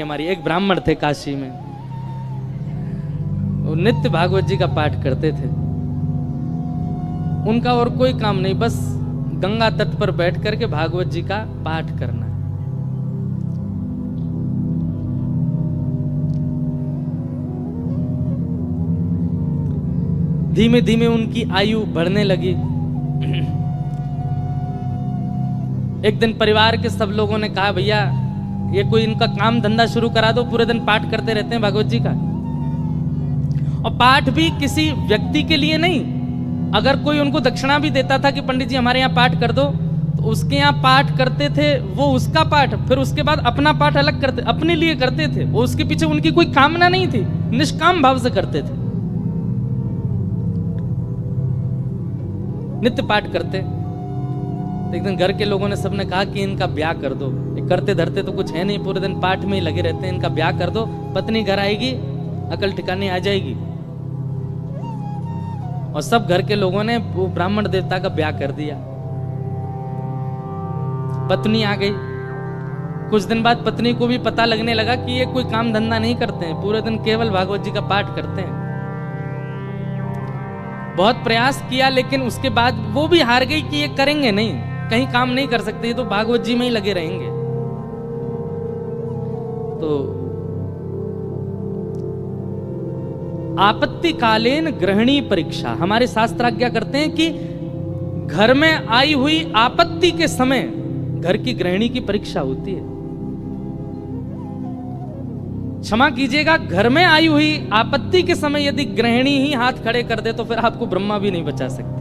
हमारी, एक ब्राह्मण थे काशी में, वो नित्य भागवत जी का पाठ करते थे। उनका और कोई काम नहीं, बस गंगा तट पर बैठ करके भागवत जी का पाठ करना। धीमे धीमे उनकी आयु बढ़ने लगी। एक दिन परिवार के सब लोगों ने कहा, भैया ये कोई इनका काम धंधा शुरू करा दो, पूरे दिन पाठ करते रहते हैं भागवत जी का। और पाठ भी किसी व्यक्ति के लिए नहीं, अगर कोई उनको दक्षिणा भी देता था कि पंडित जी हमारे यहाँ पाठ कर दो, तो उसके यहाँ पाठ करते थे वो, उसका पाठ, फिर उसके बाद अपना पाठ अलग करते, अपने लिए करते थे वो, उसके पीछे उनकी कोई कामना नहीं थी, निष्काम भाव से करते थे, नित्य पाठ करते। एक दिन घर के लोगों ने सबने कहा कि इनका ब्याह कर दो, ये करते धरते तो कुछ है नहीं, पूरे दिन पाठ में ही लगे रहते हैं, इनका ब्याह कर दो, पत्नी घर आएगी, अकल ठिकाने आ जाएगी। और सब घर के लोगों ने वो ब्राह्मण देवता का ब्याह कर दिया। पत्नी आ गई, कुछ दिन बाद पत्नी को भी पता लगने लगा कि ये कोई काम धंधा नहीं करते हैं, पूरे दिन केवल भागवत जी का पाठ करते हैं। बहुत प्रयास किया, लेकिन उसके बाद वो भी हार गई कि ये करेंगे नहीं, कहीं काम नहीं कर सकते, ये तो भागवत जी में ही लगे रहेंगे। तो आपत्तिकालीन गृहिणी परीक्षा, हमारे शास्त्र आज्ञा करते हैं कि घर में आई हुई आपत्ति के समय घर की गृहिणी की परीक्षा होती है। क्षमा कीजिएगा, घर में आई हुई आपत्ति के समय यदि गृहिणी ही हाथ खड़े कर दे तो फिर आपको ब्रह्मा भी नहीं बचा सकते।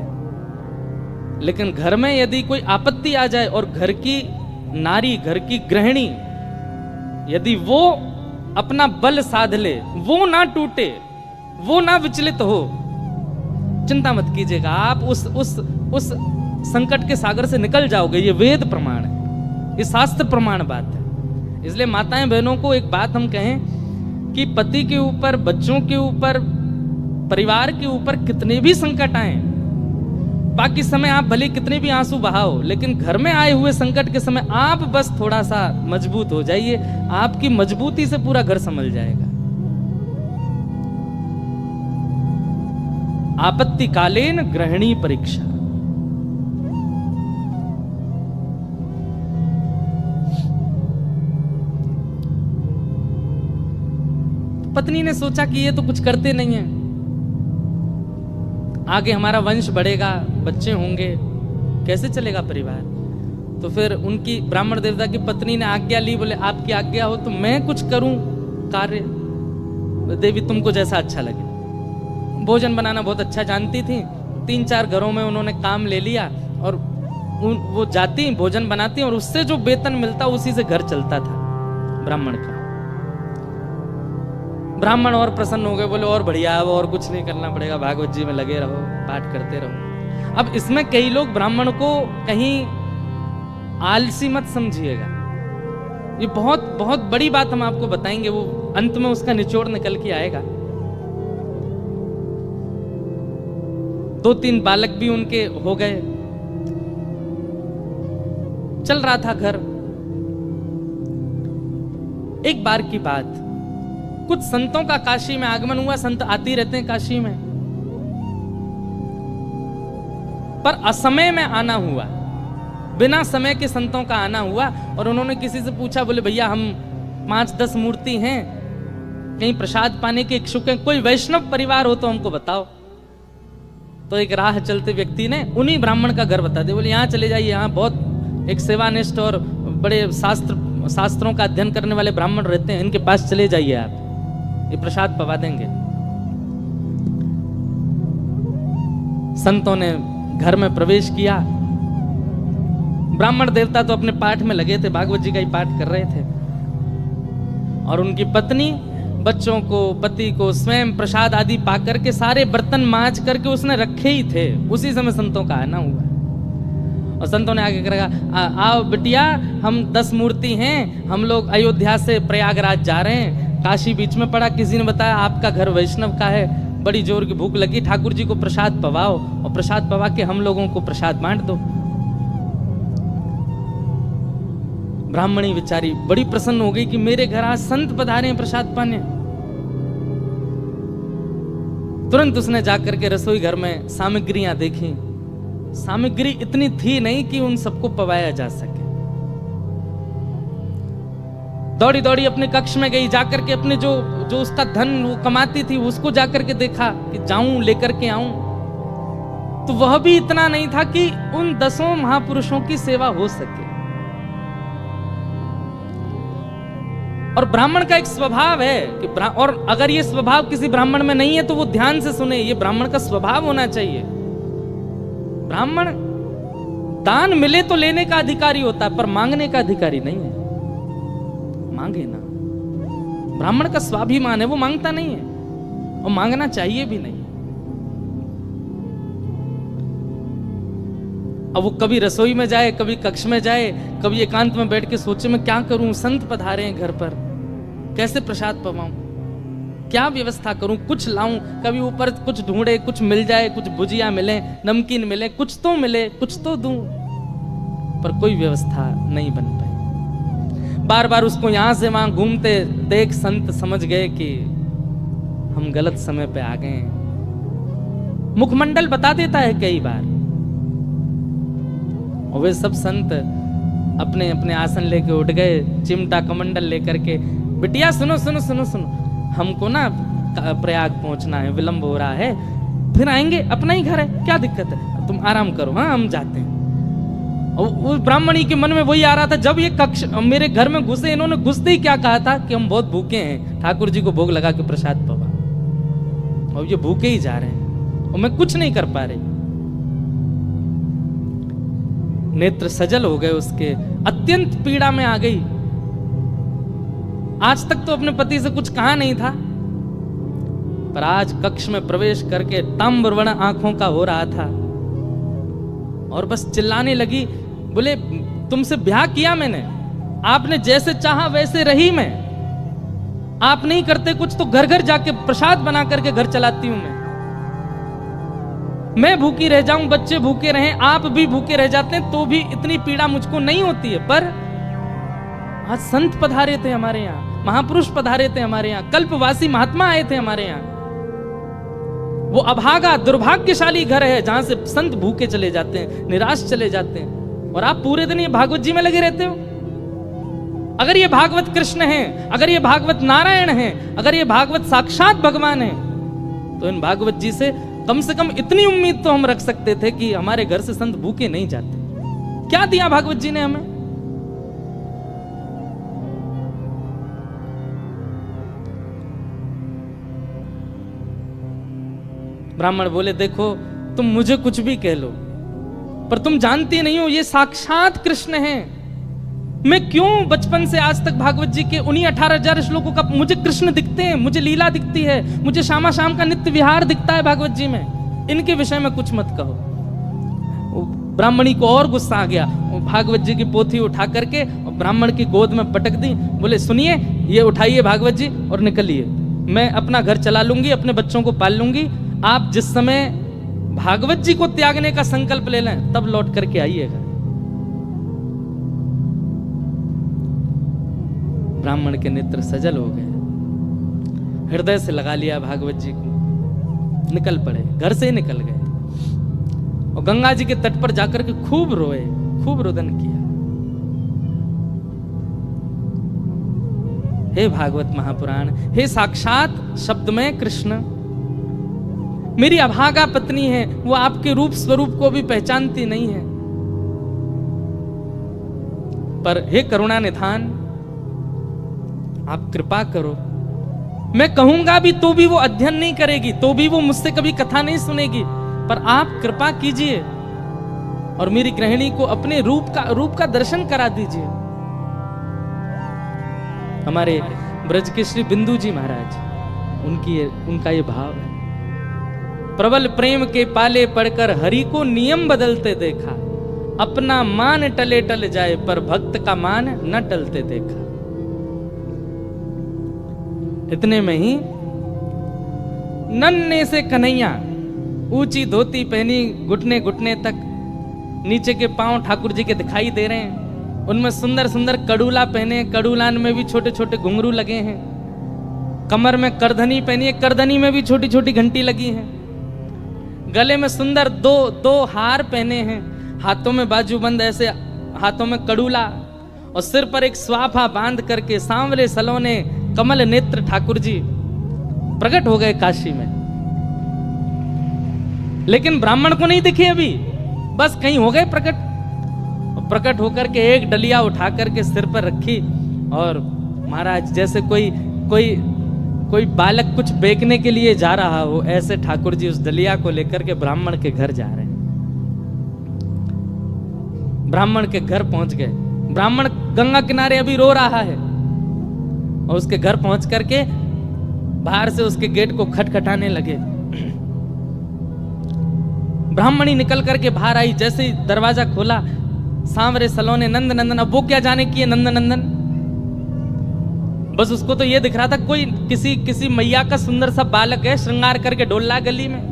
लेकिन घर में यदि कोई आपत्ति आ जाए और घर की नारी, घर की गृहिणी यदि वो अपना बल साध ले, वो ना टूटे, वो ना विचलित हो, चिंता मत कीजिएगा, आप उस संकट के सागर से निकल जाओगे। ये वेद प्रमाण है, ये शास्त्र प्रमाण बात है। इसलिए माताएं बहनों को एक बात हम कहें कि पति के ऊपर, बच्चों के ऊपर, परिवार के ऊपर कितने भी संकट आए, बाकी समय आप भले कितने भी आंसू बहाओ, लेकिन घर में आए हुए संकट के समय आप बस थोड़ा सा मजबूत हो जाइए, आपकी मजबूती से पूरा घर संभल जाएगा। आपत्तिकालीन गृहिणी परीक्षा। पत्नी ने सोचा कि ये तो कुछ करते नहीं है, आगे हमारा वंश बढ़ेगा, बच्चे होंगे, कैसे चलेगा परिवार। तो फिर उनकी ब्राह्मण देवता की पत्नी ने आज्ञा ली, बोले आपकी आज्ञा हो तो मैं कुछ करूं कार्य, देवी तुमको जैसा अच्छा लगे। भोजन बनाना बहुत अच्छा जानती थी, 3-4 घरों में उन्होंने काम ले लिया और वो जाती भोजन बनाती और उससे जो वेतन मिलता उसी से घर चलता था ब्राह्मण का। ब्राह्मण और प्रसन्न हो गए, बोले और बढ़िया, अब और कुछ नहीं करना पड़ेगा, भागवत जी में लगे रहो, पाठ करते रहो। अब इसमें कई लोग ब्राह्मण को कहीं आलसी मत समझिएगा, ये बहुत बहुत बड़ी बात हम आपको बताएंगे, वो अंत में उसका निचोड़ निकल के आएगा। 2-3 बालक भी उनके हो गए, चल रहा था घर। एक बार की बात, कुछ संतों का काशी में आगमन हुआ, संत आते रहते हैं काशी में, पर असमय में आना हुआ, बिना समय के संतों का आना हुआ। और उन्होंने किसी से पूछा, बोले भैया हम 5-10 मूर्ति हैं, कहीं प्रसाद पाने के इच्छुक हैं, कोई वैष्णव परिवार हो तो हमको बताओ। तो एक राह चलते व्यक्ति ने उन्हीं ब्राह्मण का घर बता दिया, बोले यहाँ चले जाइए, यहाँ बहुत एक सेवानिष्ठ और बड़े शास्त्रों का अध्ययन करने वाले ब्राह्मण रहते हैं, इनके पास चले जाइए, आप ये प्रसाद पवा देंगे। संतों ने घर में प्रवेश किया, ब्राह्मण देवता तो अपने पाठ में लगे थे, भागवत जी का ही पाठ कर रहे थे, और उनकी पत्नी बच्चों को, पति को स्वयं प्रसाद आदि पाकर के सारे बर्तन मांज करके उसने रखे ही थे। उसी समय संतों का आना हुआ और संतों ने आगे कहा, आओ बिटिया, हम 10 मूर्ति हैं, हम लोग अयोध्या से प्रयागराज जा रहे हैं, काशी बीच में पड़ा, किसी ने बताया आपका घर वैष्णव का है, बड़ी जोर की भूख लगी, ठाकुर जी को प्रसाद पवाओ और प्रसाद पवा के हम लोगों को प्रसाद बांट दो। ब्राह्मणी बेचारी बड़ी प्रसन्न हो गई कि मेरे घर आज संत पधारे हैं प्रसाद पाने। तुरंत उसने जाकर के रसोई घर में सामग्रियां देखी। सामग्री इतनी थी नहीं कि उन सबको पवाया जा सके। दौड़ी दौड़ी अपने कक्ष में गई, जाकर के अपने जो उसका धन वो कमाती थी उसको जाकर के देखा कि जाऊं लेकर के आऊं, तो वह भी इतना नहीं था कि उन 10 महापुरुषों की सेवा हो सके। और ब्राह्मण का एक स्वभाव है कि और अगर ये स्वभाव किसी ब्राह्मण में नहीं है तो वो ध्यान से सुने, ये ब्राह्मण का स्वभाव होना चाहिए। ब्राह्मण दान मिले तो लेने का अधिकारी होता है, पर मांगने का अधिकारी नहीं है। मांगे ना, ब्राह्मण का स्वाभिमान है, वो मांगता नहीं है और मांगना चाहिए भी नहीं। अब वो कभी रसोई में जाए, कभी कक्ष में जाए, कभी एकांत में बैठ के सोचे मैं क्या करूं, संत पधारे हैं घर पर, कैसे प्रसाद पवाऊं, क्या व्यवस्था करूं, कुछ लाऊं। कभी ऊपर कुछ ढूंढे, कुछ मिल जाए, कुछ भुजिया मिले, नमकीन मिले, कुछ तो मिले, कुछ तो दूं, पर कोई व्यवस्था नहीं बन पाई। बार बार उसको यहां से वहां घूमते देख संत समझ गए कि हम गलत समय पे आ गए हैं। मुखमंडल बता देता है कई बार। और वे सब संत अपने अपने आसन लेके उठ गए, चिमटा कमंडल लेकर के, बिटिया सुनो सुनो सुनो सुनो, हमको ना प्रयाग पहुंचना है, विलंब हो रहा है, फिर आएंगे, अपना ही घर है, क्या दिक्कत है, तुम आराम करो, हाँ हम जाते हैं। और उस ब्राह्मणी के मन में वही आ रहा था, जब ये कक्ष मेरे घर में घुसे, इन्होंने घुसते ही क्या कहा था कि हम बहुत भूखे हैं, ठाकुर जी को भोग लगा के प्रसाद पवा, और ये भूखे ही जा रहे हैं और मैं कुछ नहीं कर पा रही। नेत्र सजल हो गए उसके, अत्यंत पीड़ा में आ गई। आज तक तो अपने पति से कुछ कहा नहीं था, पर आज कक्ष में प्रवेश करके ताम्रवर्ण आंखों का हो रहा था और बस चिल्लाने लगी, बोले तुमसे ब्याह किया मैंने, आपने जैसे चाहा वैसे रही मैं, आप नहीं करते कुछ तो घर घर जाके प्रसाद बना करके घर चलाती हूं मैं भूखी रह जाऊं, बच्चे भूखे रहें, आप भी भूखे रह जाते हैं तो भी इतनी पीड़ा मुझको नहीं होती है। पर आज संत पधारे थे हमारे यहाँ, महापुरुष पधारे थे हमारे यहाँ, कल्पवासी महात्मा आए थे हमारे यहाँ। वो अभागा दुर्भाग्यशाली घर है जहां से संत भूखे चले जाते हैं, निराश चले जाते हैं, और आप पूरे दिन ये भागवत जी में लगे रहते हो। अगर ये भागवत कृष्ण है, अगर ये भागवत नारायण है, अगर ये भागवत साक्षात भगवान है, तो इन भागवत जी से कम इतनी उम्मीद तो हम रख सकते थे कि हमारे घर से संत भूखे नहीं जाते। क्या दिया भागवत जी ने हमें? ब्राह्मण बोले देखो तुम मुझे कुछ भी कह लो, पर तुम जानती नहीं हो ये साक्षात कृष्ण हैं। मैं क्यों बचपन से आज तक भागवत जी के उन्हीं 18,000 श्लोकों का मुझे कृष्ण दिखते हैं, मुझे लीला दिखती है, मुझे शामा शाम का नित्य विहार दिखता है भागवत जी में। इनके विषय में कुछ मत कहो। ब्राह्मणी को और गुस्सा आ गया, भागवत जी की पोथी उठा करके ब्राह्मण की गोद में पटक दी। बोले सुनिए, ये उठाइए भागवत जी और निकलिए, मैं अपना घर चला लूंगी, अपने बच्चों को पाल लूंगी। आप जिस समय भागवत जी को त्यागने का संकल्प ले लें तब लौट करके आइएगा। ब्राह्मण के नेत्र सजल हो गए, हृदय से लगा लिया भागवत जी को, निकल पड़े, घर से ही निकल गए और गंगा जी के तट पर जाकर के खूब रोए, खूब रुदन किया। हे भागवत महापुराण, हे साक्षात शब्दमय कृष्ण, मेरी अभागा पत्नी है, वो आपके रूप स्वरूप को भी पहचानती नहीं है, पर हे करुणा निधान आप कृपा करो। मैं कहूंगा भी तो भी वो अध्ययन नहीं करेगी, तो भी वो मुझसे कभी कथा नहीं सुनेगी, पर आप कृपा कीजिए और मेरी गृहिणी को अपने रूप का दर्शन करा दीजिए। हमारे ब्रज के श्री बिंदु जी महाराज, उनका ये भाव है, प्रबल प्रेम के पाले पड़कर हरि को नियम बदलते देखा, अपना मान टले टल जाए पर भक्त का मान न टलते देखा। इतने में ही नन्हे से कन्हैया, ऊंची धोती पहनी, घुटने घुटने तक, नीचे के पांव ठाकुर जी के दिखाई दे रहे हैं, उनमें सुंदर सुंदर कड़ूला पहने, कड़ूलान में भी छोटे छोटे घुंघरू लगे हैं, कमर में करधनी पहनी है, करधनी में भी छोटी छोटी घंटी लगी है, गले में सुंदर दो दो हार पहने हैं, हाथों में बाजूबंद, ऐसे हाथों में कड़ूला, और सिर पर एक स्वाफा बांध करके सांवले सलोने कमल नेत्र ठाकुर जी प्रकट हो गए काशी में। लेकिन ब्राह्मण को नहीं दिखे अभी, बस कहीं हो गए प्रकट। प्रकट होकर के एक डलिया उठा करके सिर पर रखी, और महाराज जैसे कोई बालक कुछ बेचने के लिए जा रहा हो, ऐसे ठाकुर जी उस डलिया को लेकर के ब्राह्मण के घर जा रहे हैं। ब्राह्मण के घर पहुंच गए। ब्राह्मण गंगा किनारे अभी रो रहा है, और उसके घर पहुंच करके बाहर से उसके गेट को खटखटाने लगे। ब्राह्मणी निकल करके बाहर आई, जैसे ही दरवाजा खोला, सांवरे सलोने नंद नंदन। अब वो क्या जाने की है नंद नंदन, बस उसको तो ये दिख रहा था कोई किसी मैया का सुंदर सा बालक है, श्रृंगार करके डोल रहा गली में।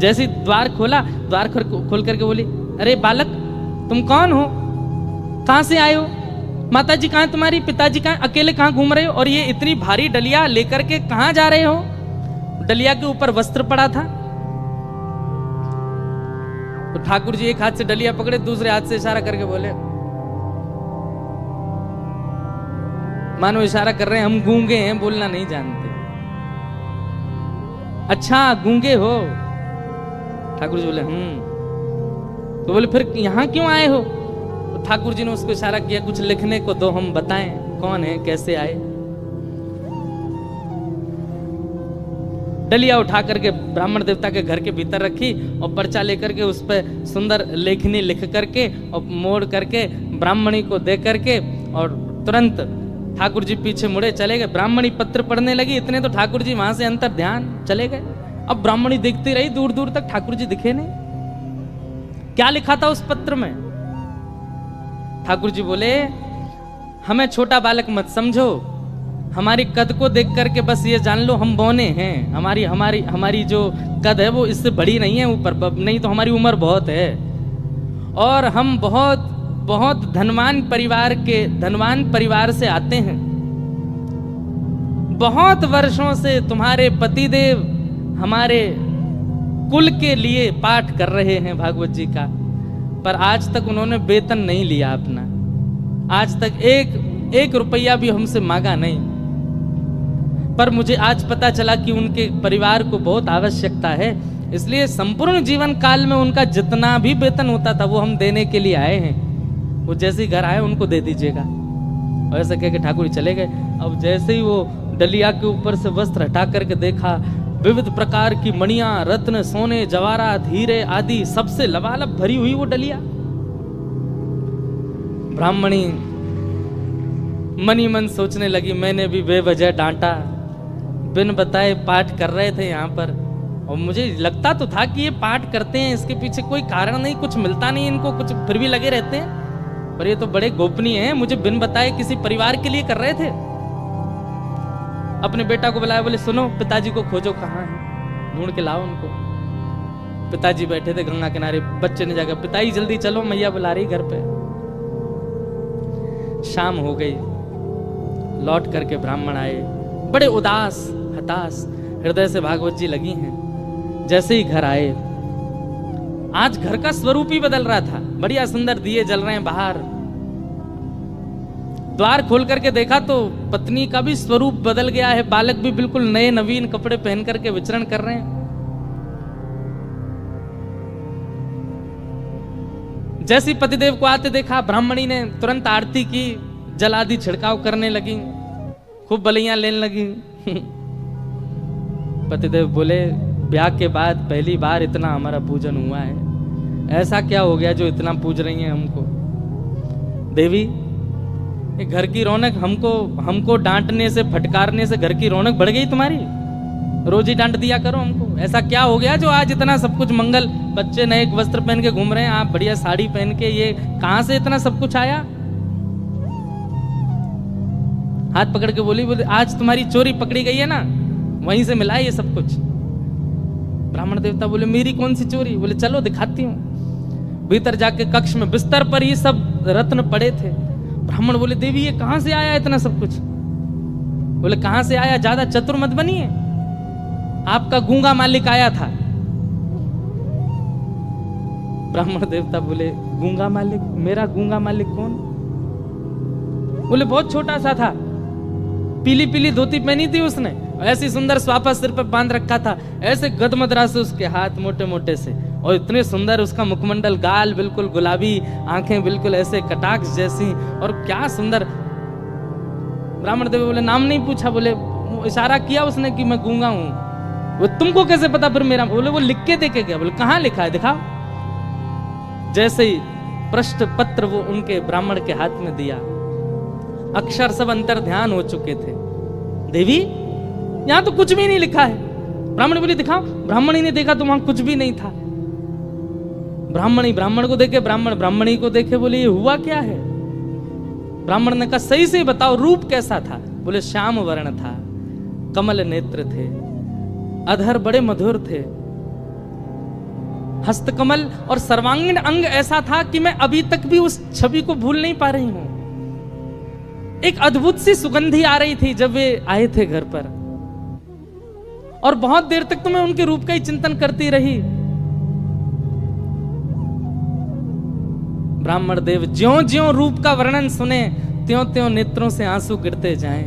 जैसे द्वार खोला, द्वार खोल करके बोली, अरे बालक तुम कौन हो, कहां से आए हो, माताजी कहां तुम्हारी, पिताजी कहां, अकेले कहां घूम रहे हो, और ये इतनी भारी डलिया लेकर के कहां जा रहे हो। डलिया के ऊपर वस्त्र पड़ा था। तो ठाकुर जी एक हाथ से डलिया पकड़े, दूसरे हाथ से इशारा करके बोले, मानो इशारा कर रहे हैं हम गूंगे हैं, बोलना नहीं जानते। अच्छा गूंगे हो। ठाकुर जी बोले तो बोले फिर यहां क्यों आए हो। तो ठाकुर जी ने उसको इशारा किया, कुछ लिखने को दो, हम बताएं कौन है, कैसे आए। डलिया उठा करके ब्राह्मण देवता के घर के भीतर रखी, और पर्चा लेकर के उस पर सुंदर लेखनी लिख करके और मोड़ करके ब्राह्मणी को दे करके, और तुरंत ठाकुर जी पीछे मुड़े चले गए। ब्राह्मणी पत्र पढ़ने लगी, इतने तो ठाकुर जी वहां से अंतर ध्यान चले गए। अब ब्राह्मणी देखती रही, दूर दूर तक ठाकुर जी दिखे नहीं। क्या लिखा था उस पत्र में। ठाकुर जी बोले, हमें छोटा बालक मत समझो, हमारी कद को देख करके बस ये जान लो हम बौने हैं। हमारी जो कद है वो इससे बड़ी नहीं है ऊपर, नहीं तो हमारी उम्र बहुत है, और हम बहुत बहुत धनवान परिवार से आते हैं। बहुत वर्षों से तुम्हारे पतिदेव हमारे कुल के लिए पाठ कर रहे हैं भागवत जी का, पर आज तक उन्होंने वेतन नहीं लिया अपना, आज तक एक रुपया भी हमसे मांगा नहीं। पर मुझे आज पता चला कि उनके परिवार को बहुत आवश्यकता है, इसलिए संपूर्ण जीवन काल में उनका जितना भी वेतन होता था वो हम देने के लिए आए हैं। वो जैसे ही घर आए उनको दे दीजिएगा। और ऐसा कह के ठाकुर जी चले गए। अब जैसे ही वो डलिया के ऊपर से वस्त्र हटा करके देखा, विविध प्रकार की मणियां, रत्न, सोने, जवाहरात, हीरे आदि सबसे लबालब भरी हुई वो डलिया। ब्राह्मणी मनी मन सोचने लगी, मैंने भी बेवजह डांटा, बिन बताए पाठ कर रहे थे यहाँ पर, और मुझे लगता तो था कि ये पाठ करते हैं, इसके पीछे कोई कारण नहीं, कुछ मिलता नहीं इनको, कुछ फिर भी लगे रहते हैं, पर ये तो बड़े गोपनीय हैं, मुझे बिन बताए किसी परिवार के लिए कर रहे थे। अपने बेटा को बुलाया, बोले सुनो पिताजी को खोजो, कहाँ है, ढूंढ के लाओ उनको। पिताजी बैठे थे गंगा किनारे, बच्चे ने जाकर, पिताजी जल्दी चलो मैया बुला रही घर पे। शाम हो गई, लौट करके ब्राह्मण आए, बड़े उदास हताश हृदय से भागवत जी लगी हैं। जैसे ही घर आए, आज घर का स्वरूप ही बदल रहा था, बढ़िया सुंदर दिए जल रहे हैं बाहर। द्वार खोल करके देखा तो पत्नी का भी स्वरूप बदल गया है, बालक भी बिल्कुल नए नवीन कपड़े पहन करके विचरण कर रहे हैं। जैसी पतिदेव को आते देखा, ब्राह्मणी ने तुरंत आरती की, जल आदि छिड़काव करने लगी, खूब बलियां लेने लगी। पतिदेव बोले, ब्याह के बाद पहली बार इतना हमारा पूजन हुआ है, ऐसा क्या हो गया जो इतना पूज रही हैं हमको। देवी, ये घर की रौनक हमको डांटने से, फटकारने से घर की रौनक बढ़ गई तुम्हारी, रोज ही डांट दिया करो हमको। ऐसा क्या हो गया जो आज इतना सब कुछ मंगल, बच्चे नए वस्त्र पहन के घूम रहे हैं, आप बढ़िया साड़ी पहन के, ये कहां से इतना सब कुछ आया। हाथ पकड़ के बोले आज तुम्हारी चोरी पकड़ी गई है ना, वहीं से मिला है ये सब कुछ। ब्राह्मण देवता बोले, मेरी कौन सी चोरी। बोले चलो दिखाती हूँ। भीतर जाके कक्ष में बिस्तर पर ही सब रत्न पड़े थे। ब्राह्मण बोले देवी ये कहां से आया इतना सब कुछ? बोले कहां से आया, ज्यादा चतुर मत बनिए, आपका गूंगा मालिक आया था। ब्राह्मण देवता बोले गूंगा मालिक? मेरा गूंगा मालिक कौन? बोले बहुत छोटा सा था, पीली पीली धोती पहनी थी उसने, ऐसी सुंदर स्वापा सिर पर बांध रखा था, ऐसे गदमदरा से उसके हाथ मोटे मोटे से, और इतने सुंदर उसका मुखमंडल, गाल बिल्कुल गुलाबी, आंखें बिल्कुल ऐसे कटाक्ष जैसी, और क्या सुंदर। ब्राह्मण देव बोले नाम नहीं पूछा, बोले इशारा किया उसने कि मैं गूंगा हूं। वो तुमको कैसे पता फिर मेरा? बोले वो लिख के देके गया। बोले कहां लिखा है दिखाओ। जैसे ही पृष्ठ पत्र वो उनके ब्राह्मण के हाथ में दिया, अक्षर सब अंतर ध्यान हो चुके थे। देवी यहां तो कुछ भी नहीं लिखा है। ब्राह्मण बोले दिखाओ। ब्राह्मणी ने देखा तो वहां कुछ भी नहीं था। ब्राह्मणी ब्राह्मण को देखे, ब्राह्मण ब्राह्मणी को देखे, बोले ये हुआ क्या है? ब्राह्मण ने कहा सही से बताओ रूप कैसा था? बोले श्याम वर्ण था, कमल नेत्र थे, अधर बड़े मधुर थे, हस्तकमल और सर्वांगीण अंग ऐसा था कि मैं अभी तक भी उस छवि को भूल नहीं पा रही हूं। एक अद्भुत सी सुगंधी आ रही थी जब वे आए थे घर पर, और बहुत देर तक तो मैं उनके रूप का ही चिंतन करती रही। ब्राह्मण देव ज्यों ज्यों रूप का वर्णन सुने त्यों त्यों नेत्रों से आंसू गिरते जाएं।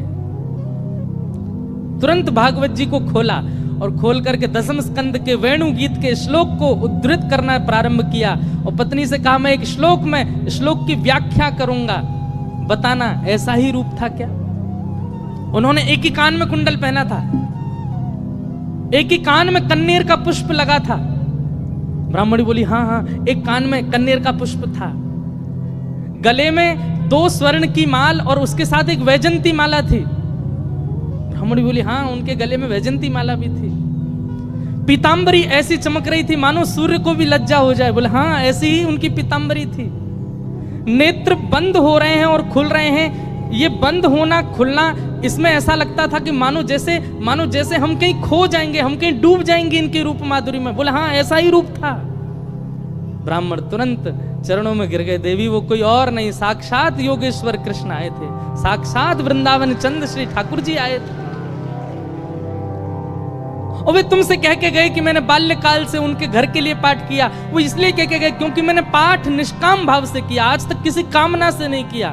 तुरंत भागवत जी को खोला और खोल करके दसम स्कंद के वेणु गीत के श्लोक को उद्धृत करना प्रारंभ किया, और पत्नी से कहा मैं एक श्लोक की व्याख्या करूंगा, बताना ऐसा ही रूप था क्या? उन्होंने एक ही कान में कुंडल पहना था, एक ही कान में कन्नेर का पुष्प लगा था। ब्राह्मणी बोली हाँ हाँ, एक कान में कन्नेर का पुष्प था, गले में 2 स्वर्ण की माल और उसके साथ एक वैजंती माला थी। ब्राह्मणी बोली हाँ, उनके गले में वैजंती माला भी थी। पीतांबरी ऐसी चमक रही थी मानो सूर्य को भी लज्जा हो जाए। बोले हाँ, ऐसी ही उनकी पीतांबरी थी। नेत्र बंद हो रहे हैं और खुल रहे हैं। ये बंद होना खुलना, इसमें ऐसा लगता था कि मानो जैसे हम कहीं खो जाएंगे, हम कहीं डूब जाएंगे इनके रूप माधुरी में। बोले हाँ, ऐसा ही रूप था। ब्राह्मण तुरंत चरणों में गिर गए। देवी वो कोई और नहीं, साक्षात योगेश्वर कृष्ण आए थे, साक्षात वृंदावन चंद श्री ठाकुर जी आए थे। और वे तुमसे कह के गए कि मैंने बाल्यकाल से उनके घर के लिए पाठ किया। वो इसलिए कह के गए क्योंकि मैंने पाठ निष्काम भाव से किया, आज तक किसी कामना से नहीं किया।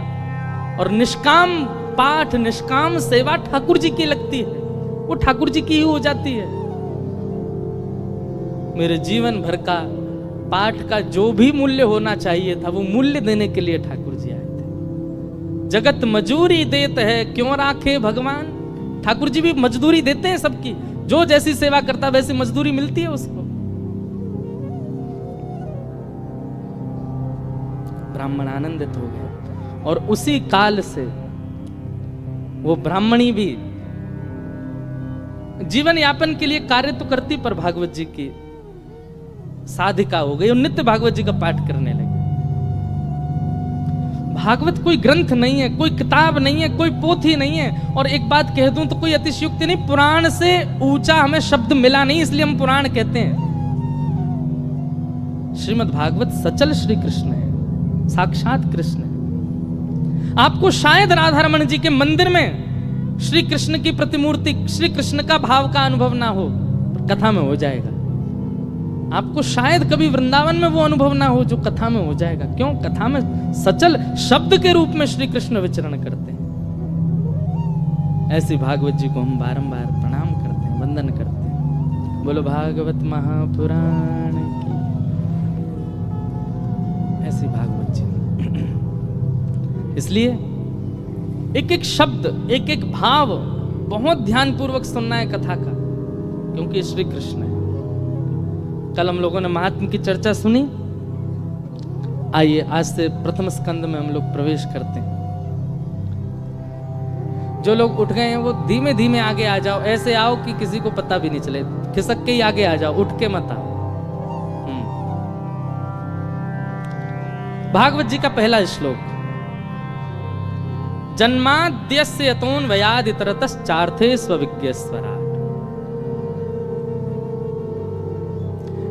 और निष्काम पाठ, निष्काम सेवा ठाकुर जी की लगती है, वो ठाकुर जी की ही हो जाती है। मेरे जीवन भर का पाठ का जो भी मूल्य होना चाहिए था, वो मूल्य देने के लिए ठाकुर जी आए थे। जगत मजूरी देते है क्यों राखे भगवान। ठाकुर जी भी मजदूरी देते हैं सबकी, जो जैसी सेवा करता वैसी मजदूरी मिलती है उसको। ब्राह्मण आनंदित हो गए, और उसी काल से वो ब्राह्मणी भी जीवन यापन के लिए कार्य तो करती, पर भागवत जी की साधिका हो गई और नित्य भागवत जी का पाठ करने लगी। भागवत कोई ग्रंथ नहीं है, कोई किताब नहीं है, कोई पोथी नहीं है। और एक बात कह दूं तो कोई अतिशयोक्ति नहीं, पुराण से ऊंचा हमें शब्द मिला नहीं, इसलिए हम पुराण कहते हैं। श्रीमद् भागवत सचल श्री कृष्ण है, साक्षात कृष्ण है। आपको शायद राधा रमण जी के मंदिर में श्री कृष्ण की प्रतिमूर्ति, श्री कृष्ण का भाव का अनुभव ना हो, कथा में हो जाएगा। आपको शायद कभी वृंदावन में वो अनुभव ना हो जो कथा में हो जाएगा। क्यों? कथा में सचल शब्द के रूप में श्री कृष्ण विचरण करते हैं। ऐसी भागवत जी को हम बारंबार प्रणाम करते हैं, वंदन करते हैं। बोलो भागवत महापुराण की। ऐसी भागवत जी। इसलिए एक एक शब्द, एक एक भाव बहुत ध्यानपूर्वक सुनना है कथा का, क्योंकि श्री कृष्ण है। कल हम लोगों ने महात्म की चर्चा सुनी। आइए आज से प्रथम स्कंद में हम लोग प्रवेश करते हैं। जो लोग उठ गए हैं वो धीमे धीमे आगे आ जाओ, ऐसे आओ कि किसी को पता भी नहीं चले, खिसक के ही आगे आ जाओ, उठ के मत आओ। भागवत जी का पहला श्लोक, जन्माद्यस्य यतोन वयाद इतरतश्चार्थे स्वविज्ञस्वरा।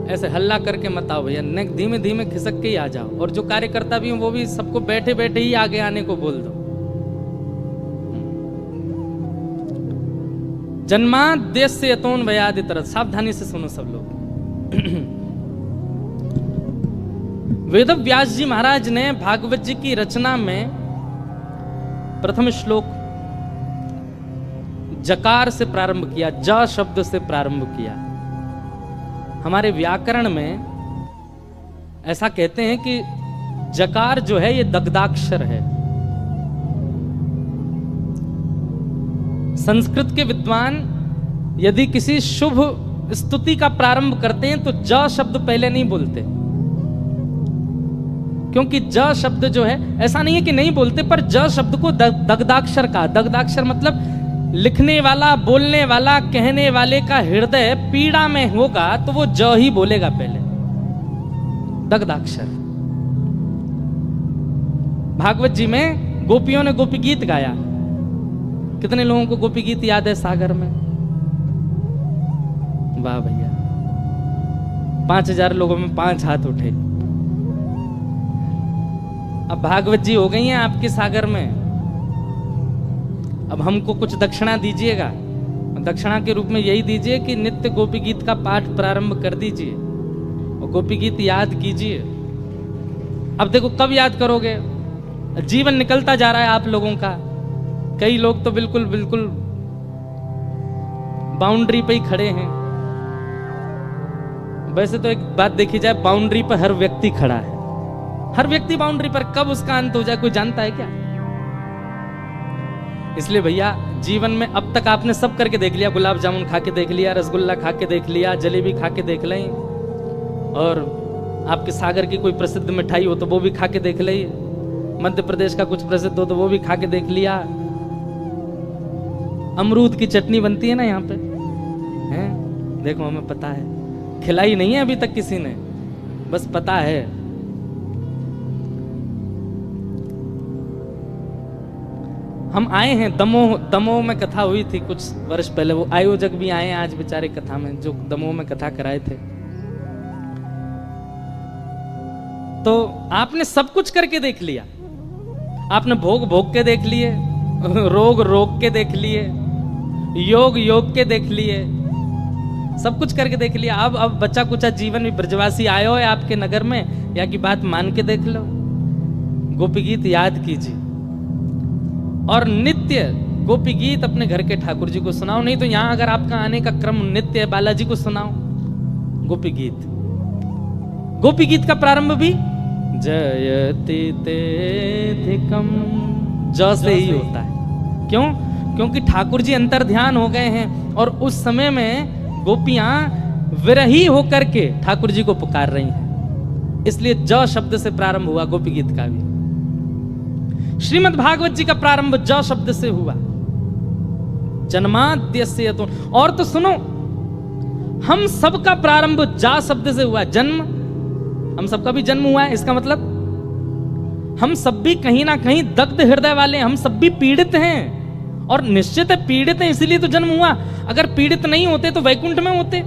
ऐसे हल्ला करके मत आओ भैया, धीमे धीमे खिसक के ही आ जाओ। और जो कार्यकर्ता भी हो वो भी सबको बैठे बैठे ही आगे आने को बोल दो। जन्माद्यस्य यतोऽन्वयादितरत्, सावधानी से सुनो सब लोग। वेद व्यास जी महाराज ने भागवत जी की रचना में प्रथम श्लोक जकार से प्रारंभ किया, ज शब्द से प्रारंभ किया। हमारे व्याकरण में ऐसा कहते हैं कि जकार जो है ये दग्धाक्षर है। संस्कृत के विद्वान यदि किसी शुभ स्तुति का प्रारंभ करते हैं तो ज शब्द पहले नहीं बोलते, क्योंकि ज शब्द जो है, ऐसा नहीं है कि नहीं बोलते, पर ज शब्द को दग्धाक्षर का, दग्धाक्षर मतलब लिखने वाला, बोलने वाला, कहने वाले का हृदय पीड़ा में होगा तो वो ज ही बोलेगा पहले, दग्धाक्षर। भागवत जी में गोपियों ने गोपी गीत गाया। कितने लोगों को गोपी गीत याद है सागर में? वाह भैया, 5000 लोगों में 5 हाथ उठे। अब भागवत जी हो गई हैं आपके सागर में, अब हमको कुछ दक्षिणा दीजिएगा। दक्षिणा के रूप में यही दीजिए कि नित्य गोपी गीत का पाठ प्रारंभ कर दीजिए और गोपी गीत याद कीजिए। अब देखो कब याद करोगे, जीवन निकलता जा रहा है आप लोगों का। कई लोग तो बिल्कुल बिल्कुल बाउंड्री पे ही खड़े हैं। वैसे तो एक बात देखी जाए, बाउंड्री पर हर व्यक्ति खड़ा है, हर व्यक्ति बाउंड्री पर। कब उसका अंत हो जाए कोई जानता है क्या? इसलिए भैया जीवन में अब तक आपने सब करके देख लिया, गुलाब जामुन खा के देख लिया, रसगुल्ला खा के देख लिया, जलेबी खा के देख लें, और आपके सागर की कोई प्रसिद्ध मिठाई हो तो वो भी खा के देख लें, मध्य प्रदेश का कुछ प्रसिद्ध हो तो वो भी खा के देख लिया। अमरूद की चटनी बनती है ना यहाँ पे, हैं? देखो हमें पता है, खिलाई नहीं है अभी तक किसी ने, बस पता है। हम आए हैं दमोह, दमोह में कथा हुई थी कुछ वर्ष पहले, वो आयोजक भी आए हैं आज बेचारे कथा में, जो दमोह में कथा कराए थे। तो आपने सब कुछ करके देख लिया, आपने भोग भोग के देख लिए, रोग रोग के देख लिए, योग योग के देख लिए, सब कुछ करके देख लिया। अब बच्चा कुचा जीवन में ब्रजवासी आयो है आपके नगर में, या की बात मान के देख लो, गोपी गीत याद कीजिए और नित्य गोपी गीत अपने घर के ठाकुर जी को सुनाओ। नहीं तो यहां अगर आपका आने का क्रम नित्य है, बालाजी को सुनाओ गोपी गीत। गोपी गीत का प्रारंभ भी जयति तेधिकम ज से ही होता है। क्यों? क्योंकि ठाकुर जी अंतर ध्यान हो गए हैं और उस समय में गोपियां विरही होकर के ठाकुर जी को पुकार रही हैं, इसलिए ज शब्द से प्रारंभ हुआ गोपी गीत का भी। श्रीमद् भागवत जी का प्रारंभ ज शब्द से हुआ, जन्माद्यस्य यतो। और तो सुनो, हम सबका प्रारंभ जा शब्द से हुआ। जन्म, हम सबका भी जन्म हुआ है, इसका मतलब हम सब भी कहीं ना कहीं दग्ध हृदय वाले, हम सब भी पीड़ित हैं, और निश्चित है पीड़ित हैं इसीलिए तो जन्म हुआ। अगर पीड़ित नहीं होते तो वैकुंठ में होते।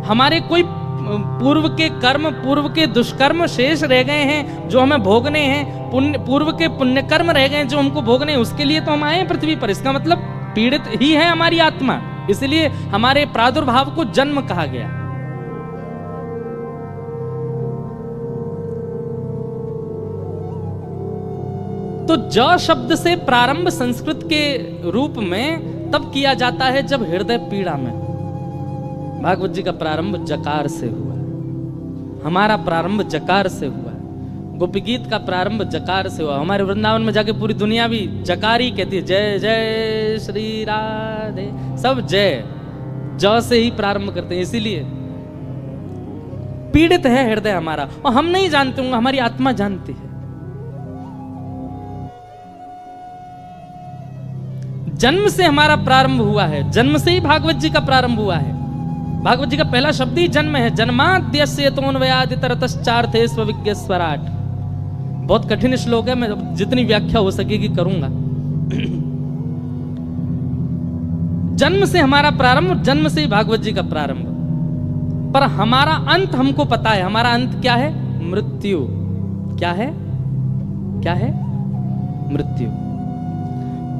हमारे कोई पूर्व के कर्म, पूर्व के दुष्कर्म शेष रह गए हैं जो हमें भोगने हैं, पूर्व के पुण्य कर्म रह गए हैं जो हमको भोगने हैं, उसके लिए तो हम आए हैं पृथ्वी पर। इसका मतलब पीड़ित ही है हमारी आत्मा, इसलिए हमारे प्रादुर्भाव को जन्म कहा गया। तो ज शब्द से प्रारंभ संस्कृत के रूप में तब किया जाता है जब हृदय पीड़ा में। भागवत जी का प्रारंभ जकार से हुआ, हमारा प्रारंभ जकार से हुआ, गोपी गीत का प्रारंभ जकार से हुआ। हमारे वृंदावन में जाके पूरी दुनिया भी जकार ही कहती है, जय जय श्री राधे, सब जय ज से ही प्रारंभ करते हैं। इसीलिए पीड़ित है हृदय हमारा, और हम नहीं जानते होंगे, हमारी आत्मा जानती है। जन्म से हमारा प्रारंभ हुआ है, जन्म से ही भागवत जी का प्रारंभ हुआ है। भागवत जी का पहला शब्द ही जन्म है। जन्माद्यस्य यतोऽन्वयादितरतश्चार्थे स्वविज्ञस्वराट्। बहुत कठिन श्लोक है, मैं जितनी व्याख्या हो सकेगी करूंगा। जन्म से हमारा प्रारंभ, जन्म से ही भागवत जी का प्रारंभ। पर हमारा अंत हमको पता है। हमारा अंत क्या है? मृत्यु। क्या है? क्या है? मृत्यु।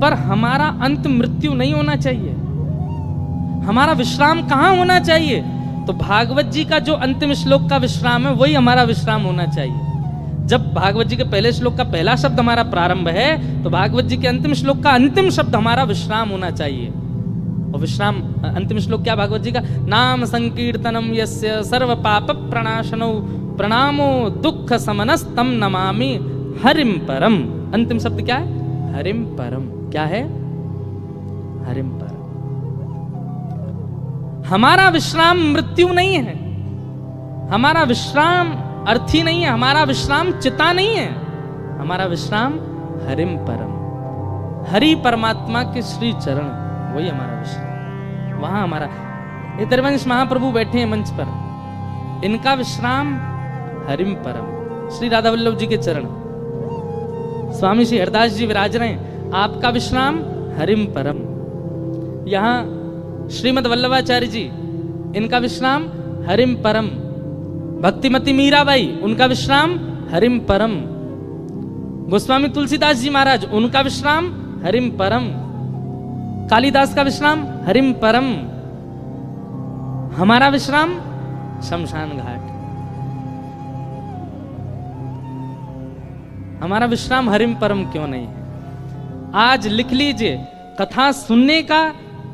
पर हमारा अंत मृत्यु नहीं होना चाहिए। हमारा विश्राम कहां होना चाहिए? तो भागवत जी का जो अंतिम श्लोक का विश्राम है वही हमारा विश्राम होना चाहिए। जब भागवत जी के पहले श्लोक का पहला शब्द हमारा प्रारंभ है, तो भागवत जी के अंतिम श्लोक का अंतिम शब्द हमारा विश्राम होना चाहिए। और विश्राम अंतिम श्लोक क्या भागवत जी का? नाम संकीर्तनम यस्य सर्व पाप प्रणाशनो प्रणामो दुख समनस्तम नमामि हरिम परम। अंतिम शब्द क्या है? हरिम परम। क्या है? हरिम परम। हमारा विश्राम मृत्यु नहीं है, हमारा विश्राम अर्थी नहीं है, हमारा विश्राम चिता नहीं है, हमारा विश्राम हरिम परम, हरि परमात्मा के श्री चरण, वही हमारा विश्राम। वहां हमारा ये त्रिवंश महाप्रभु बैठे हैं मंच पर, इनका विश्राम हरिम परम, श्री राधा वल्लभ जी के चरण। स्वामी श्री हरदास जी विराज रहे हैं, आपका विश्राम हरिम परम। यहां श्रीमद वल्लभाचार्य जी, इनका विश्राम हरिम परम। भक्तिमती मीराबाई, उनका विश्राम हरिम परम। गोस्वामी तुलसीदास जी महाराज, उनका विश्राम हरिम परम। कालिदास का विश्राम हरिम परम। हमारा विश्राम शमशान घाट। हमारा विश्राम हरिम परम क्यों नहीं है? आज लिख लीजिए, कथा सुनने का,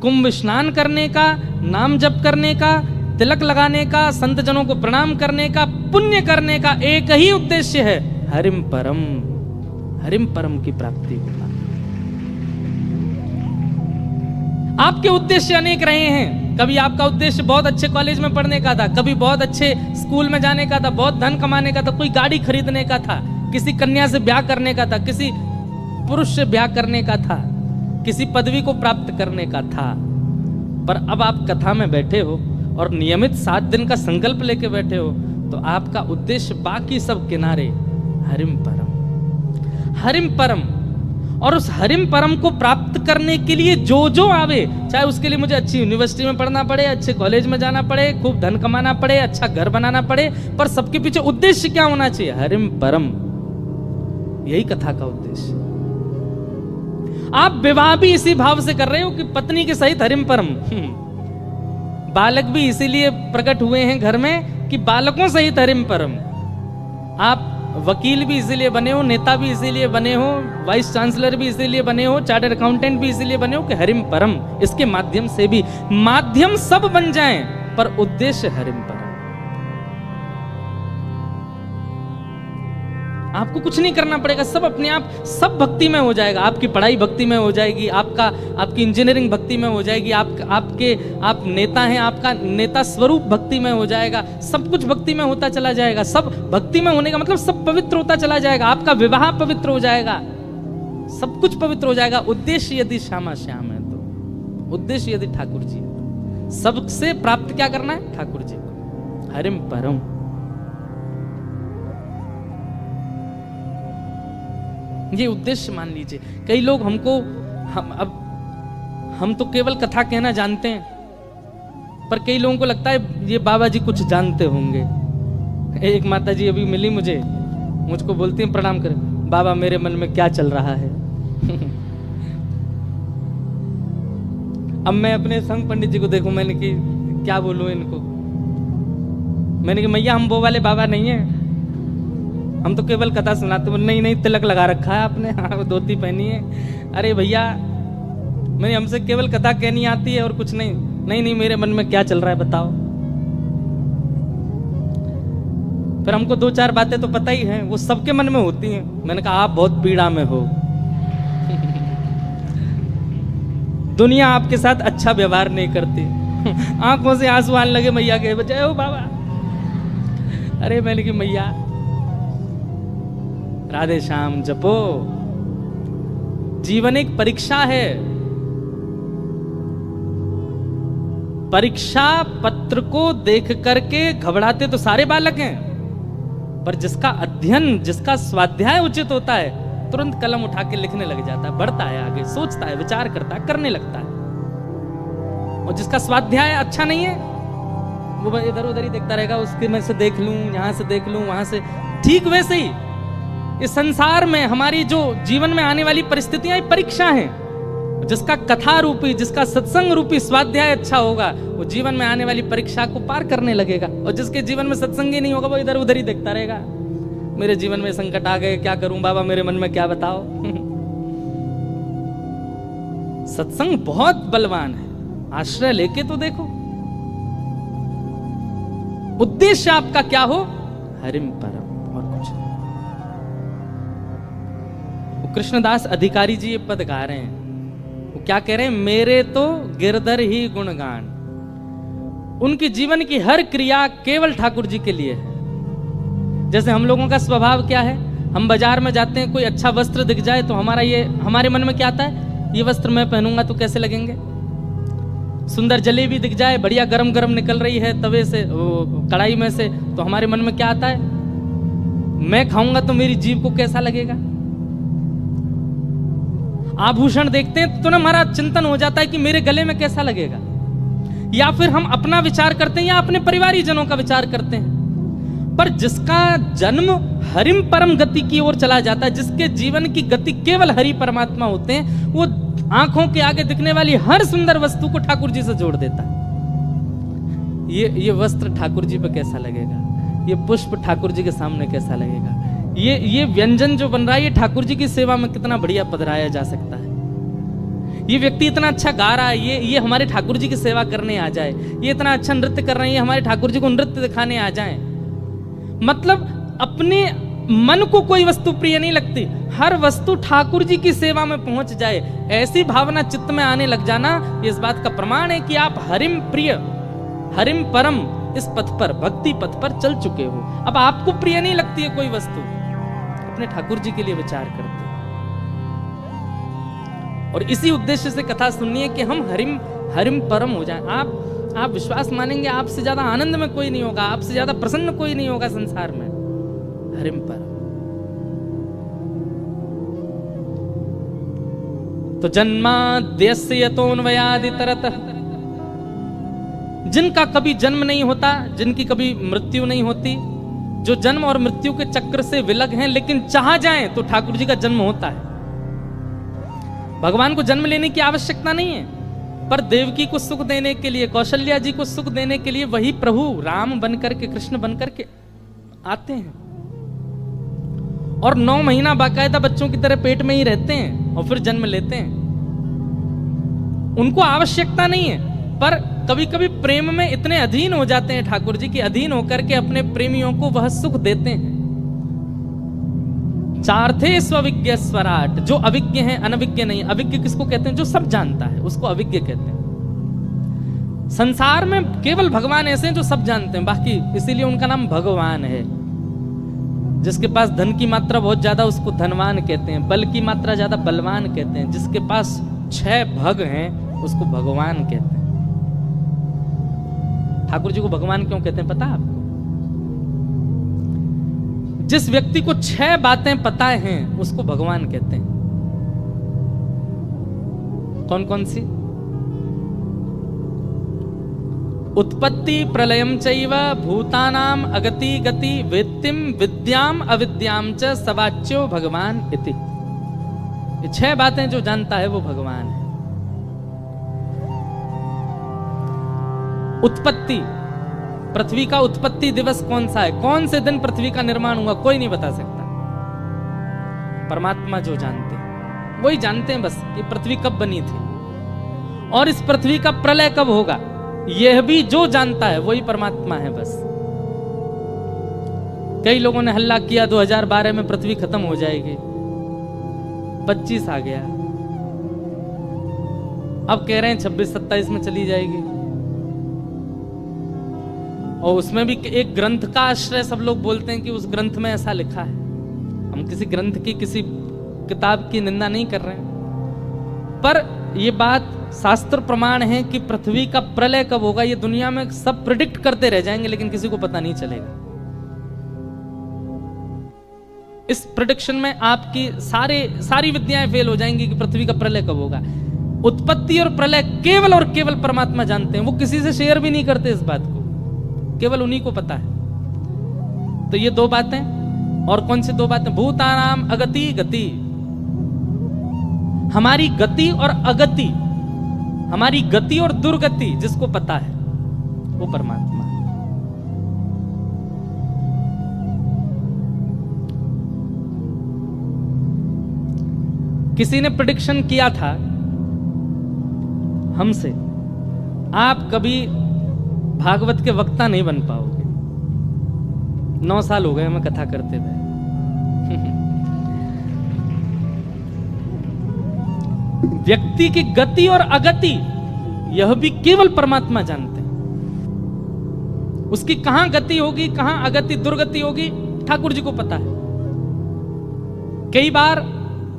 कुंभ स्नान करने का, नाम जप करने का, तिलक लगाने का, संत जनों को प्रणाम करने का, पुण्य करने का एक ही उद्देश्य है, हरिम परम, हरिम परम की प्राप्ति होना। आपके उद्देश्य अनेक रहे हैं। कभी आपका उद्देश्य बहुत अच्छे कॉलेज में पढ़ने का था, कभी बहुत अच्छे स्कूल में जाने का था, बहुत धन कमाने का था, कोई गाड़ी खरीदने का था, किसी कन्या से ब्याह करने का था, किसी पुरुष से ब्याह करने का था, किसी पदवी को प्राप्त करने का था। पर अब आप कथा में बैठे हो और नियमित 7 दिन का संकल्प लेके बैठे हो, तो आपका उद्देश्य बाकी सब किनारे, हरिम परम, हरिम परम। और उस हरिम परम को प्राप्त करने के लिए जो जो आवे, चाहे उसके लिए मुझे अच्छी यूनिवर्सिटी में पढ़ना पड़े, अच्छे कॉलेज में जाना पड़े, खूब धन कमाना पड़े, अच्छा घर बनाना पड़े, पर सबके पीछे उद्देश्य क्या होना चाहिए? हरिम परम। यही कथा का उद्देश्य। आप विवाह भी इसी भाव से कर रहे हो कि पत्नी के सहित हरिम परम। बालक भी इसीलिए प्रकट हुए हैं घर में कि बालकों सहित हरिम परम। आप वकील भी इसीलिए बने हो, नेता भी इसीलिए बने हो, वाइस चांसलर भी इसीलिए बने हो, चार्टर्ड अकाउंटेंट भी इसीलिए बने हो कि हरिम परम, इसके माध्यम से भी, माध्यम सब बन जाएं पर उद्देश्य हरिम परम। आपको कुछ नहीं करना पड़ेगा, सब अपने आप, सब भक्ति में हो जाएगा। आपकी पढ़ाई भक्ति में हो जाएगी, आपकी इंजीनियरिंग भक्ति में हो जाएगी, आप नेता हैं, आपका नेता स्वरूप भक्ति में हो जाएगा, सब कुछ भक्ति में होता चला जाएगा। सब भक्ति में होने का मतलब सब पवित्र होता चला जाएगा। आपका विवाह पवित्र हो जाएगा, सब कुछ पवित्र हो जाएगा। उद्देश्य यदि श्यामा श्याम है तो, उद्देश्य यदि ठाकुर जी है तो सबसे प्राप्त क्या करना है? ठाकुर जी को, हरिम परम। ये उद्देश्य मान लीजिए। कई लोग हमको, हम तो केवल कथा कहना जानते हैं, पर कई लोगों को लगता है ये बाबा जी कुछ जानते होंगे। एक माता जी अभी मिली मुझको बोलती हैं, प्रणाम करें, बाबा मेरे मन में क्या चल रहा है। अब मैं अपने संग पंडित जी को देखूं, मैंने कि क्या बोलूं इनको, मैंने कि मैया हम वो वाले बाबा नहीं है, हम तो केवल कथा सुनाते। नहीं तिलक लगा रखा है आपने, हाँ धोती पहनी है। अरे भैया मैंने, हमसे केवल कथा कहनी आती है और कुछ नहीं। नहीं मेरे मन में क्या चल रहा है बताओ। फिर हमको 2-4 बातें तो पता ही हैं, वो सबके मन में होती हैं। मैंने कहा आप बहुत पीड़ा में हो। दुनिया आपके साथ अच्छा व्यवहार नहीं करती। आंखों से आंसू आने लगे मैया के, जय हो बाबा। अरे मैंने कि मैया राधे श्याम जपो, जीवन एक परीक्षा है। परीक्षा पत्र को देख करके घबराते तो सारे बालक हैं, पर जिसका अध्ययन, जिसका स्वाध्याय उचित होता है, तुरंत कलम उठा के लिखने लग जाता है, बढ़ता है आगे, सोचता है, विचार करता है, करने लगता है। और जिसका स्वाध्याय अच्छा नहीं है, वो इधर उधर ही देखता रहेगा, उसके में से देख लूं, यहाँ से देख लूं, वहां से। ठीक वैसे ही इस संसार में हमारी जो जीवन में आने वाली परिस्थितियां परीक्षा हैं। जिसका कथा रूपी, जिसका सत्संग रूपी स्वाध्याय अच्छा होगा, वो जीवन में आने वाली परीक्षा को पार करने लगेगा। और जिसके जीवन में सत्संग ही नहीं होगा, वो इधर उधर ही देखता रहेगा। मेरे जीवन में संकट आ गए, क्या करूं बाबा, मेरे मन में क्या बताओ। सत्संग बहुत बलवान है, आश्रय लेके तो देखो। उद्देश्य आपका क्या हो, हरिम परम, और कुछ नहीं। कृष्णदास अधिकारी जी ये पद गा रहे हैं, वो क्या कह रहे हैं, मेरे तो गिरधर ही गुणगान। उनकी जीवन की हर क्रिया केवल ठाकुर जी के लिए है। जैसे हम लोगों का स्वभाव क्या है, हम बाजार में जाते हैं, कोई अच्छा वस्त्र दिख जाए तो हमारे मन में क्या आता है, ये वस्त्र मैं पहनूंगा तो कैसे लगेंगे। सुंदर जलेबी दिख जाए, बढ़िया गरम गरम निकल रही है तवे से, कढ़ाई में से, तो हमारे मन में क्या आता है, मैं खाऊंगा तो मेरी जीभ को कैसा लगेगा। आभूषण देखते हैं तो ना हमारा चिंतन हो जाता है कि मेरे गले में कैसा लगेगा। या फिर हम अपना विचार करते हैं या अपने परिवारी जनों का विचार करते हैं। पर जिसका जन्म हरिम परम गति की ओर चला जाता है, जिसके जीवन की गति केवल हरि परमात्मा होते हैं, वो आंखों के आगे दिखने वाली हर सुंदर वस्तु को ठाकुर जी से जोड़ देता है। ये वस्त्र ठाकुर जी पे कैसा लगेगा, ये पुष्प ठाकुर जी के सामने कैसा लगेगा, ये व्यंजन जो बन रहा है, ये ठाकुर जी की सेवा में कितना बढ़िया पधराया जा सकता है। ये व्यक्ति इतना अच्छा गा रहा है, ये हमारे ठाकुर जी की सेवा करने आ जाए। ये इतना अच्छा नृत्य कर रहे हैं, ये हमारे ठाकुर जी को नृत्य दिखाने आ जाए। मतलब अपने मन को कोई वस्तु प्रिय नहीं लगती, हर वस्तु ठाकुर जी की सेवा में पहुंच जाए, ऐसी भावना चित्त में आने लग जाना, ये इस बात का प्रमाण है कि आप हरिम प्रिय, हरिम परम इस पथ पर, भक्ति पथ पर चल चुके हो। अब आपको प्रिय नहीं लगती है कोई वस्तु, अपने ठाकुर जी के लिए विचार करते हैं। और इसी उद्देश्य से कथा सुननी है कि हम हरिम परम हो जाएं। आप विश्वास मानेंगे, आपसे ज्यादा आनंद में कोई नहीं होगा, आपसे ज्यादा प्रसन्न कोई नहीं होगा संसार में। हरिम परम। तो जन्माद्यस्य यतोऽन्वयादितरतः, जिनका कभी जन्म नहीं होता, जिनकी कभी मृत्यु नहीं होती, जो जन्म और मृत्यु के चक्र से विलग हैं, लेकिन चाह जाएं तो ठाकुर जी का जन्म होता है। भगवान को जन्म लेने की आवश्यकता नहीं है, पर देवकी को सुख देने के लिए, कौशल्या जी को सुख देने के लिए वही प्रभु राम बनकर के, कृष्ण बनकर के आते हैं और 9 महीना बाकायदा बच्चों की तरह पेट में ही रहते हैं और फिर जन्म लेते हैं। उनको आवश्यकता नहीं है, पर कभी कभी प्रेम में इतने अधीन हो जाते हैं ठाकुर जी की, अधीन होकर के अपने प्रेमियों को वह सुख देते हैं। चार्थे स्वविज्ञ स्वराट, जो अविज्ञ है, अनविज्ञ नहीं। अविज्ञ किसको कहते हैं, जो सब जानता है, उसको अविज्ञ कहते हैं। संसार में केवल भगवान ऐसे हैं जो सब जानते हैं, बाकी इसीलिए उनका नाम भगवान है। जिसके पास धन की मात्रा बहुत ज्यादा उसको धनवान कहते हैं, बल की मात्रा ज्यादा बलवान कहते हैं, जिसके पास 6 भग हैं उसको भगवान कहते हैं। ठाकुर जी को भगवान क्यों कहते हैं पता है आपको? जिस व्यक्ति को 6 बातें पता हैं उसको भगवान कहते हैं। कौन कौन सी? उत्पत्ति प्रलयम चैव भूतानाम अगति गति वेत्तिम विद्याम अविद्याम च सवाच्यो भगवान इति। ये 6 बातें जो जानता है वो भगवान है। उत्पत्ति, पृथ्वी का उत्पत्ति दिवस कौन सा है, कौन से दिन पृथ्वी का निर्माण हुआ, कोई नहीं बता सकता। परमात्मा जो जानते हैं वही जानते हैं बस कि पृथ्वी कब बनी थी और इस पृथ्वी का प्रलय कब होगा, यह भी जो जानता है वही परमात्मा है बस। कई लोगों ने हल्ला किया 2012 में पृथ्वी खत्म हो जाएगी, 25 आ गया, अब कह रहे हैं 26-27 में चली जाएगी। और उसमें भी एक ग्रंथ का आश्रय सब लोग बोलते हैं कि उस ग्रंथ में ऐसा लिखा है। हम किसी ग्रंथ की, किसी किताब की निंदा नहीं कर रहे हैं, पर यह बात शास्त्र प्रमाण है कि पृथ्वी का प्रलय कब होगा ये दुनिया में सब प्रिडिक्ट करते रह जाएंगे, लेकिन किसी को पता नहीं चलेगा। इस प्रिडिक्शन में आपकी सारी विद्याएं फेल हो जाएंगी कि पृथ्वी का प्रलय कब होगा। उत्पत्ति और प्रलय केवल और केवल परमात्मा जानते हैं, वो किसी से शेयर भी नहीं करते इस बात को। केवल उन्हीं को पता है। तो ये दो बातें, और कौन सी दो बातें? भूतानाम अगति गति, हमारी गति और अगति, हमारी गति और दुर्गति जिसको पता है वो परमात्मा है। किसी ने प्रेडिक्शन किया था हमसे, आप कभी भागवत के वक्ता नहीं बन पाओगे। 9 साल हो गए हमें कथा करते हुए। व्यक्ति की गति और अगति यह भी केवल परमात्मा जानते हैं। उसकी कहां गति होगी, कहां अगति दुर्गति होगी, ठाकुर जी को पता है। कई बार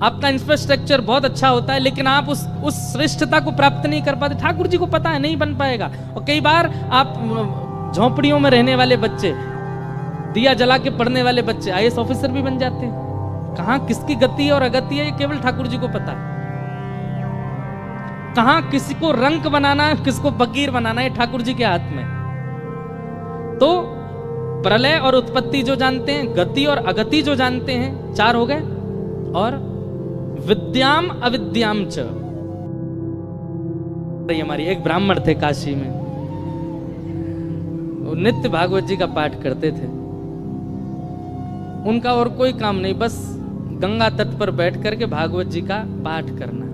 आपका इंफ्रास्ट्रक्चर बहुत अच्छा होता है लेकिन आप उस श्रेष्ठता को प्राप्त नहीं कर पाते, ठाकुर जी को पता है नहीं बन पाएगा। और कई बार आप झोंपड़ियों में रहने वाले बच्चे, दिया जला के पढ़ने वाले बच्चे आईएएस ऑफिसर भी बन जाते हैं। कहां किसकी गति और अगति है ये केवल ठाकुर जी को पता है। कहां किसी को रंक बनाना है, किसको फकीर बनाना है, ठाकुर जी के हाथ में। तो प्रलय और उत्पत्ति जो जानते हैं, गति और अगति जो जानते हैं, 4 हो गए। और विद्याम अविद्याम च, हमारी एक ब्राह्मण थे काशी में, वो नित्य भागवत जी का पाठ करते थे। उनका और कोई काम नहीं, बस गंगा तट पर बैठ करके भागवत जी का पाठ करना।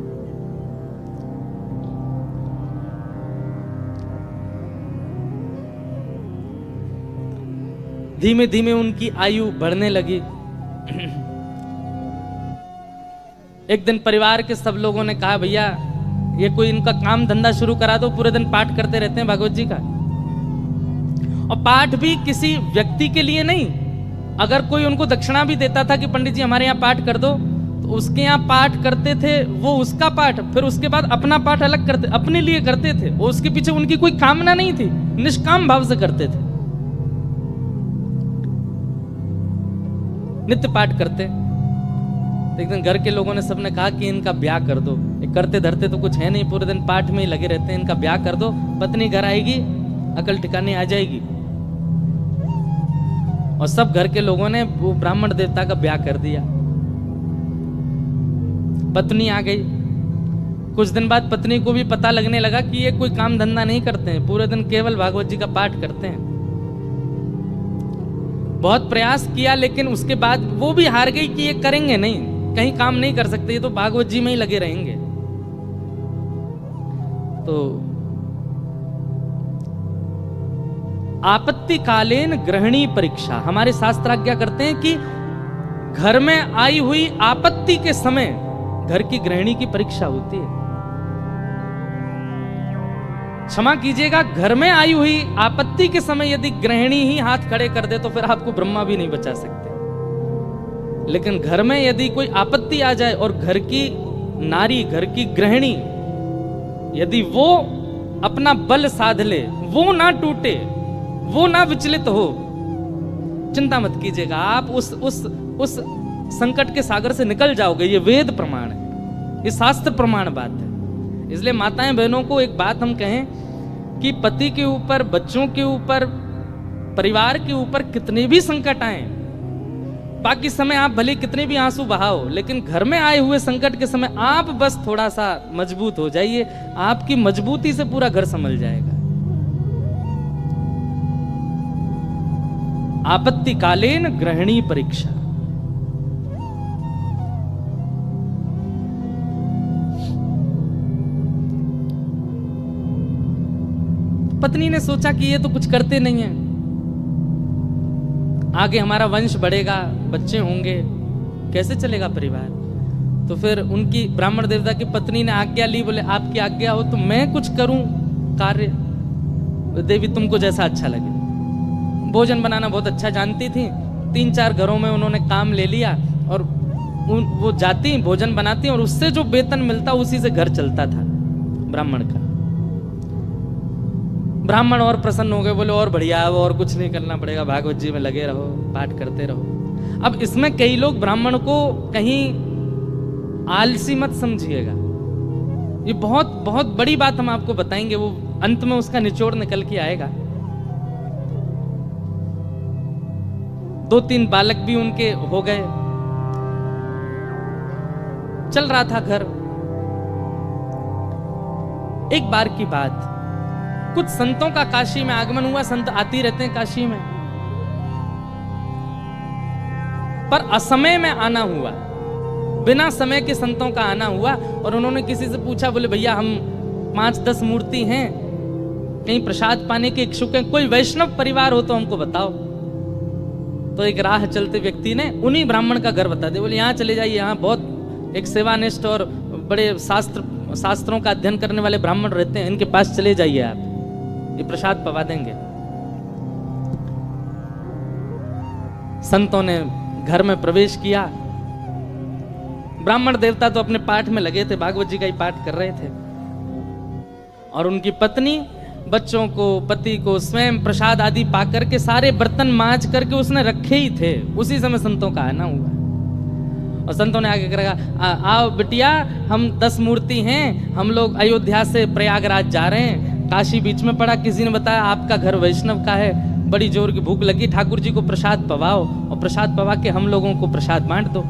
धीमे धीमे उनकी आयु बढ़ने लगी। एक दिन परिवार के सब लोगों ने कहा, भैया ये कोई इनका काम धंधा शुरू करा दो, पूरे दिन पाठ करते रहते हैं भागवत जी का। और पाठ भी किसी व्यक्ति के लिए नहीं, अगर कोई उनको दक्षिणा भी देता था कि पंडित जी हमारे यहाँ पाठ कर दो, तो उसके यहाँ पाठ करते थे, वो उसका पाठ, फिर उसके बाद अपना पाठ अलग करते, अपने लिए करते थे। वो उसके पीछे उनकी कोई कामना नहीं थी, निष्काम भाव से करते थे, नित्य पाठ करते। एक दिन घर के लोगों ने सबने कहा कि इनका ब्याह कर दो, ये करते धरते तो कुछ है नहीं, पूरे दिन पाठ में ही लगे रहते हैं, इनका ब्याह कर दो, पत्नी घर आएगी, अकल ठिकाने आ जाएगी। और सब घर के लोगों ने वो ब्राह्मण देवता का ब्याह कर दिया। पत्नी आ गई। कुछ दिन बाद पत्नी को भी पता लगने लगा कि ये कोई काम धंधा नहीं करते हैं, पूरे दिन केवल भागवत जी का पाठ करते हैं। बहुत प्रयास किया लेकिन उसके बाद वो भी हार गई कि ये करेंगे नहीं, कहीं काम नहीं कर सकते, ये तो भागवत जी में ही लगे रहेंगे। तो आपत्तिकालीन गृहिणी परीक्षा, हमारे शास्त्र आज्ञा करते हैं कि घर में आई हुई आपत्ति के समय घर की गृहिणी की परीक्षा होती है। क्षमा कीजिएगा, घर में आई हुई आपत्ति के समय यदि गृहिणी ही हाथ खड़े कर दे तो फिर आपको ब्रह्मा भी नहीं बचा सकते। लेकिन घर में यदि कोई आपत्ति आ जाए और घर की नारी, घर की गृहिणी यदि वो अपना बल साध ले, वो ना टूटे, वो ना विचलित हो, चिंता मत कीजिएगा, आप उस संकट के सागर से निकल जाओगे। ये वेद प्रमाण है, ये शास्त्र प्रमाण बात है। इसलिए माताएं बहनों को एक बात हम कहें कि पति के ऊपर, बच्चों के ऊपर, परिवार के ऊपर कितने भी संकट आए, बाकी समय आप भले कितने भी आंसू बहाओ, लेकिन घर में आए हुए संकट के समय आप बस थोड़ा सा मजबूत हो जाइए, आपकी मजबूती से पूरा घर संभल जाएगा। आपत्तिकालीन गृहिणी परीक्षा। पत्नी ने सोचा कि ये तो कुछ करते नहीं है, आगे हमारा वंश बढ़ेगा, बच्चे होंगे, कैसे चलेगा परिवार। तो फिर उनकी ब्राह्मण देवता की पत्नी ने आज्ञा ली, बोले आपकी आज्ञा हो तो मैं कुछ करूं कार्य, देवी तुमको जैसा अच्छा लगे। भोजन बनाना बहुत अच्छा जानती थी, 3-4 घरों में उन्होंने काम ले लिया और वो जाती भोजन बनाती और उससे जो वेतन मिलता उसी से घर चलता था ब्राह्मण का। ब्राह्मण और प्रसन्न हो गए, बोले और बढ़िया है, और कुछ नहीं करना पड़ेगा, भागवत जी में लगे रहो, पाठ करते रहो। अब इसमें कई लोग ब्राह्मण को कहीं आलसी मत समझिएगा, ये बहुत बहुत बड़ी बात हम आपको बताएंगे, वो अंत में उसका निचोड़ निकल के आएगा। 2-3 बालक भी उनके हो गए। चल रहा था घर। एक बार की बात, कुछ संतों का काशी में आगमन हुआ। संत आते रहते हैं काशी में, पर असमय में आना हुआ, बिना समय के संतों का आना हुआ। और उन्होंने किसी से पूछा, बोले भैया हम 5-10 मूर्ति हैं, कहीं प्रसाद पाने के इच्छुक हैं, कोई वैष्णव परिवार हो तो हमको बताओ। तो एक राह चलते व्यक्ति ने उन्हीं ब्राह्मण का घर बता दिया। बोले यहाँ चले जाइए, यहाँ बहुत एक सेवानिष्ठ और बड़े शास्त्रों का अध्ययन करने वाले ब्राह्मण रहते हैं, इनके पास चले जाइए, आप ये प्रसाद पवा देंगे। संतों ने घर में प्रवेश किया। ब्राह्मण देवता तो अपने पाठ में लगे थे, भागवत जी का ही पाठ कर रहे थे, और उनकी पत्नी बच्चों को, पति को स्वयं प्रसाद आदि पाकर के सारे बर्तन मांज करके उसने रखे ही थे। उसी समय संतों का आना हुआ और संतों ने आगे कहा, आओ बिटिया, हम 10 मूर्ति हैं, हम लोग अयोध्या से प्रयागराज जा रहे हैं, काशी बीच में पड़ा, किसी ने बताया आपका घर वैष्णव का है, बड़ी जोर की भूख लगी, ठाकुर जी को प्रसाद पवाओ और प्रसाद पवा के हम लोगों को प्रसाद बांट दो।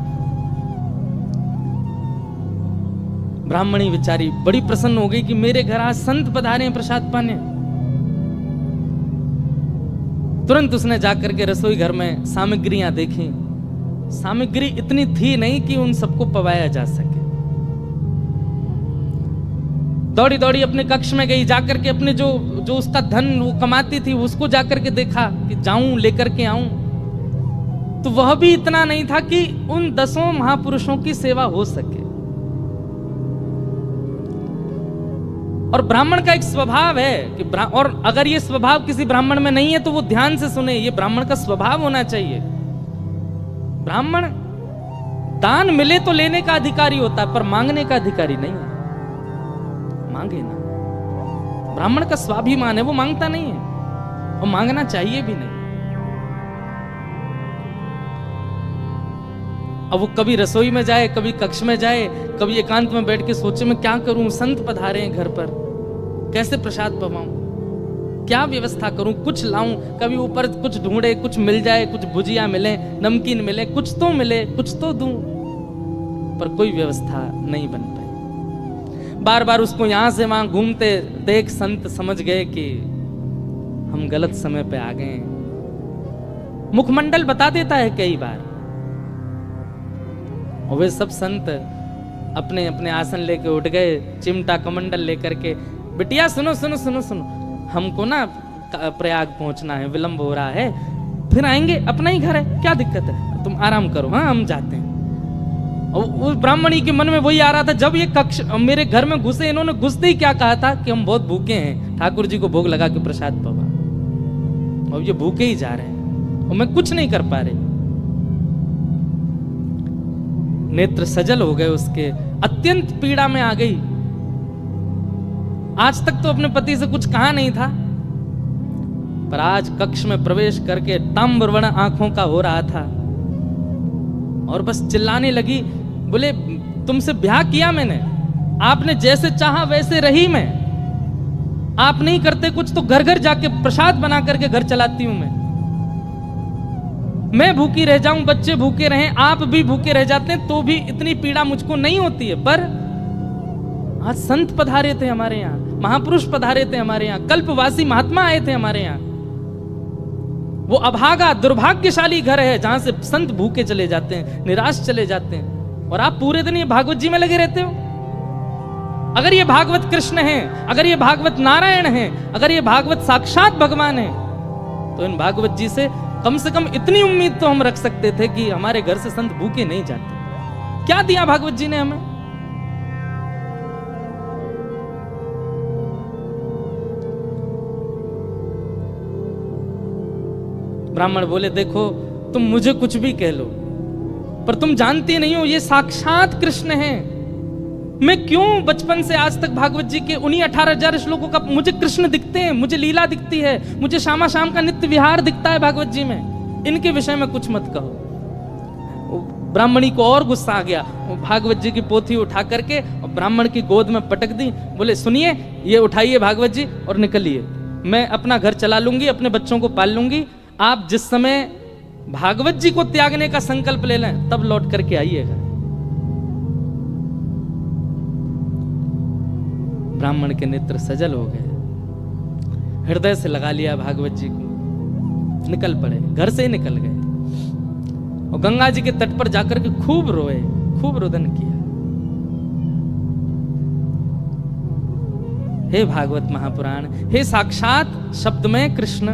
ब्राह्मणी बेचारी बड़ी प्रसन्न हो गई कि मेरे घर आज संत पधारे हैं प्रसाद पाने। तुरंत उसने जाकर के रसोई घर में सामग्रियां देखी। सामग्री इतनी थी नहीं कि उन सबको पवाया जा सके। दौड़ी दौड़ी अपने कक्ष में गई, जाकर के अपने जो उसका धन वो कमाती थी उसको जाकर के देखा कि जाऊं लेकर के आऊं, तो वह भी इतना नहीं था कि उन 10 महापुरुषों की सेवा हो सके। और ब्राह्मण का एक स्वभाव है कि और अगर ये स्वभाव किसी ब्राह्मण में नहीं है तो वो ध्यान से सुने, ये ब्राह्मण का स्वभाव होना चाहिए। ब्राह्मण दान मिले तो लेने का अधिकारी होता है, पर मांगने का अधिकारी नहीं है। मांगे ना, ब्राह्मण का स्वाभिमान है, वो मांगता नहीं है और मांगना चाहिए भी नहीं। अब वो कभी रसोई में जाए, कभी कक्ष में जाए, कभी एकांत में बैठ के सोचे मैं क्या करूं, संत पधारे हैं घर पर, कैसे प्रसाद पवाऊं, क्या व्यवस्था करूं, कुछ लाऊं, कभी ऊपर कुछ ढूंढे, कुछ मिल जाए, कुछ भुजिया मिले, नमकीन मिले, कुछ तो मिले, कुछ तो दूं, पर कोई व्यवस्था नहीं बन पाई। बार बार उसको यहां से वहां घूमते देख संत समझ गए कि हम गलत समय पे आ गए। मुखमंडल बता देता है कई बार। और वे सब संत अपने अपने आसन लेके उठ गए, चिमटा कमंडल लेकर के, बिटिया सुनो सुनो सुनो सुनो, हमको ना प्रयाग पहुंचना है, विलंब हो रहा है, फिर आएंगे, अपना ही घर है, क्या दिक्कत है, तुम आराम करो, हाँ हम जाते हैं। और उस ब्राह्मणी के मन में वही आ रहा था, जब ये कक्ष मेरे घर में घुसे, इन्होंने घुसते ही क्या कहा था कि हम बहुत भूखे हैं, ठाकुर जी को भोग लगा के प्रसाद पवा, और ये भूखे ही जा रहे हैं और मैं कुछ नहीं कर पा रही। नेत्र सजल हो गए उसके, अत्यंत पीड़ा में आ गई। आज तक तो अपने पति से कुछ कहा नहीं था, पर आज कक्ष में प्रवेश करके ताम्रवर्ण आंखों का हो रहा था और बस चिल्लाने लगी, बोले तुमसे ब्याह किया मैंने, आपने जैसे चाहा वैसे रही मैं, आप नहीं करते कुछ तो घर घर जाके प्रसाद बना करके घर चलाती हूं मैं भूखी रह जाऊं, बच्चे भूखे रहें, आप भी भूखे रह जाते हैं तो भी इतनी पीड़ा मुझको नहीं होती है। पर आज संत पधारे थे हमारे यहाँ, महापुरुष पधारे थे हमारे यहाँ, कल्पवासी महात्मा आए थे हमारे यहाँ। वो अभागा दुर्भाग्यशाली घर है जहां से संत भूखे चले जाते हैं, निराश चले जाते हैं, और आप पूरे दिन ये भागवत जी में लगे रहते हो। अगर ये भागवत कृष्ण है, अगर ये भागवत नारायण है, अगर ये भागवत साक्षात भगवान है, तो इन भागवत जी से कम इतनी उम्मीद तो हम रख सकते थे कि हमारे घर से संत भूखे नहीं जाते। क्या दिया भागवत जी ने हमें? ब्राह्मण बोले, देखो तुम मुझे कुछ भी कह लो, पर तुम जानती नहीं हो ये साक्षात कृष्ण है। मैं क्यों बचपन से आज तक भागवत जी के उन्हीं 18,000 श्लोकों का मुझे कृष्ण दिखते हैं, मुझे लीला दिखती है, मुझे शामा शाम का नित्य विहार दिखता है भागवत जी में, इनके विषय में कुछ मत कहो। ब्राह्मणी को और गुस्सा आ गया, भागवत जी की पोथी उठा करके और ब्राह्मण की गोद में पटक दी। बोले सुनिए, ये उठाइए भागवत जी और निकलिए, मैं अपना घर चला लूंगी, अपने बच्चों को पाल लूंगी, आप जिस समय भागवत जी को त्यागने का संकल्प ले लें, तब लौट करके आइएगा। ब्राह्मण के नेत्र सजल हो गए, हृदय से लगा लिया भागवत जी को, निकल पड़े, घर से ही निकल गए और गंगा जी के तट पर जाकर के खूब रोए, खूब रोदन किया। हे भागवत महापुराण, हे साक्षात शब्दमय कृष्ण,